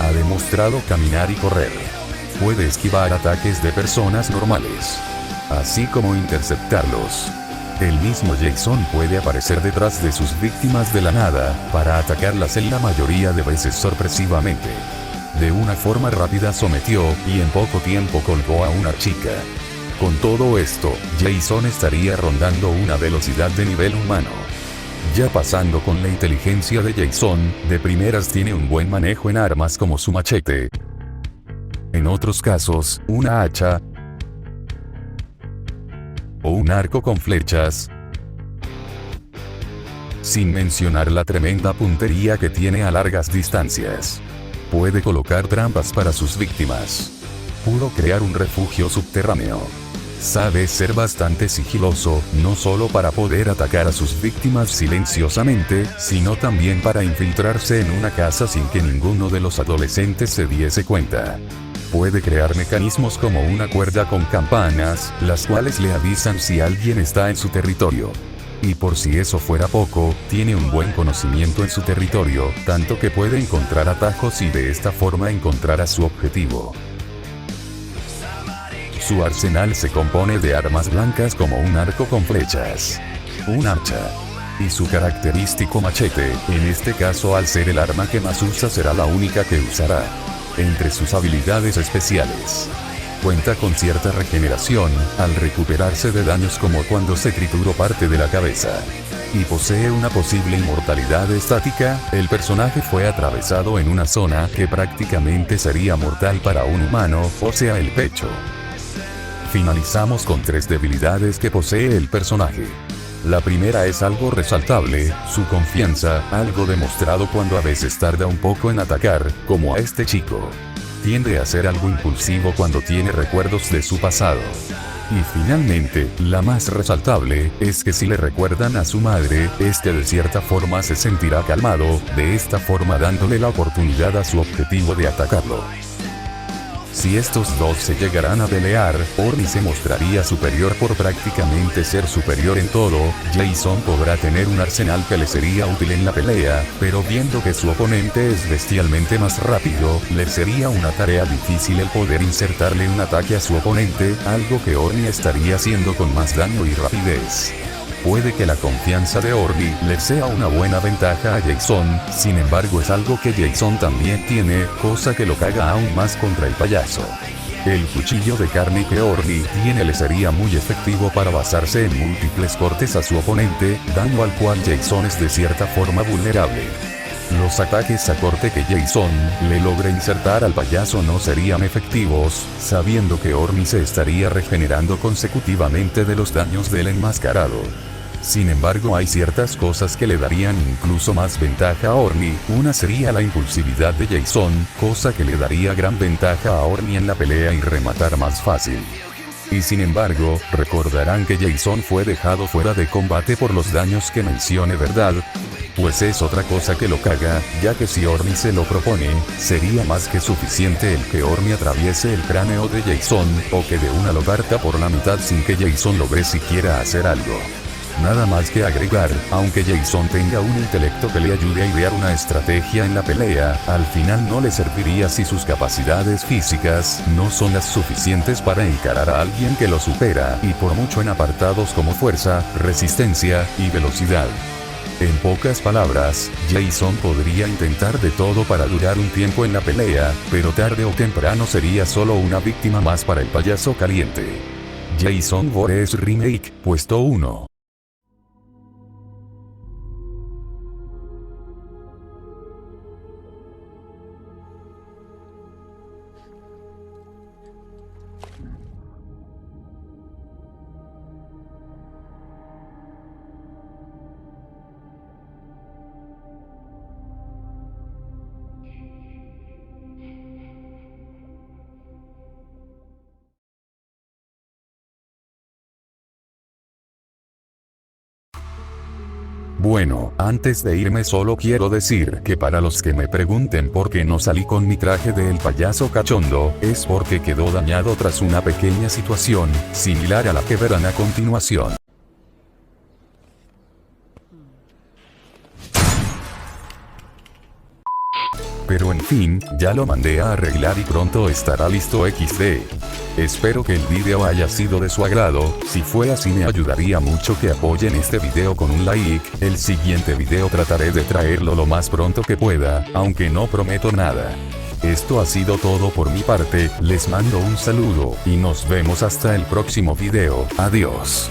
Speaker 3: Ha demostrado caminar y correr. Puede esquivar ataques de personas normales, así como interceptarlos. El mismo Jason puede aparecer detrás de sus víctimas de la nada, para atacarlas en la mayoría de veces sorpresivamente. De una forma rápida sometió, y en poco tiempo colgó a una chica. Con todo esto, Jason estaría rondando una velocidad de nivel humano. Ya pasando con la inteligencia de Jason, de primeras tiene un buen manejo en armas como su machete. En otros casos, una hacha, o un arco con flechas. Sin mencionar la tremenda puntería que tiene a largas distancias. Puede colocar trampas para sus víctimas. Pudo crear un refugio subterráneo. Sabe ser bastante sigiloso, no solo para poder atacar a sus víctimas silenciosamente, sino también para infiltrarse en una casa sin que ninguno de los adolescentes se diese cuenta. Puede crear mecanismos como una cuerda con campanas, las cuales le avisan si alguien está en su territorio. Y por si eso fuera poco, tiene un buen conocimiento en su territorio, tanto que puede encontrar atajos y de esta forma encontrar a su objetivo. Su arsenal se compone de armas blancas como un arco con flechas, un hacha, y su característico machete, en este caso al ser el arma que más usa será la única que usará. Entre sus habilidades especiales, cuenta con cierta regeneración, al recuperarse de daños como cuando se trituró parte de la cabeza. Y posee una posible inmortalidad estática, el personaje fue atravesado en una zona que prácticamente sería mortal para un humano, o sea el pecho. Finalizamos con 3 debilidades que posee el personaje. La primera es algo resaltable, su confianza, algo demostrado cuando a veces tarda un poco en atacar, como a este chico. Tiende a ser algo impulsivo cuando tiene recuerdos de su pasado. Y finalmente, la más resaltable, es que si le recuerdan a su madre, este de cierta forma se sentirá calmado, de esta forma dándole la oportunidad a su objetivo de atacarlo. Si estos dos se llegarán a pelear, Orny se mostraría superior por prácticamente ser superior en todo. Jason podrá tener un arsenal que le sería útil en la pelea, pero viendo que su oponente es bestialmente más rápido, le sería una tarea difícil el poder insertarle un ataque a su oponente, algo que Orny estaría haciendo con más daño y rapidez. Puede que la confianza de Orny le sea una buena ventaja a Jason, sin embargo es algo que Jason también tiene, cosa que lo caga aún más contra el payaso. El cuchillo de carne que Orny tiene le sería muy efectivo para basarse en múltiples cortes a su oponente, daño al cual Jason es de cierta forma vulnerable. Los ataques a corte que Jason le logre insertar al payaso no serían efectivos, sabiendo que Orny se estaría regenerando consecutivamente de los daños del enmascarado. Sin embargo, hay ciertas cosas que le darían incluso más ventaja a Orny. Una sería la impulsividad de Jason, cosa que le daría gran ventaja a Orny en la pelea y rematar más fácil. Y sin embargo, recordarán que Jason fue dejado fuera de combate por los daños que mencioné, ¿verdad? pues es otra cosa que lo caga, ya que si Orny se lo propone, sería más que suficiente el que Orny atraviese el cráneo de Jason, o que de una lo parta por la mitad sin que Jason logre siquiera hacer algo. Nada más que agregar, aunque Jason tenga un intelecto que le ayude a idear una estrategia en la pelea, al final no le serviría si sus capacidades físicas no son las suficientes para encarar a alguien que lo supera, y por mucho en apartados como fuerza, resistencia y velocidad. En pocas palabras, Jason podría intentar de todo para durar un tiempo en la pelea, pero tarde o temprano sería solo una víctima más para el payaso caliente. Jason Voorhees Remake, puesto 1. Bueno, antes de irme solo quiero decir que para los que me pregunten por qué no salí con mi traje del payaso cachondo, es porque quedó dañado tras una pequeña situación, similar a la que verán a continuación. Pero en fin, ya lo mandé a arreglar y pronto estará listo XD. Espero que el video haya sido de su agrado, si fue así me ayudaría mucho que apoyen este video con un like, el siguiente video trataré de traerlo lo más pronto que pueda, aunque no prometo nada. Esto ha sido todo por mi parte, les mando un saludo, y nos vemos hasta el próximo video, adiós.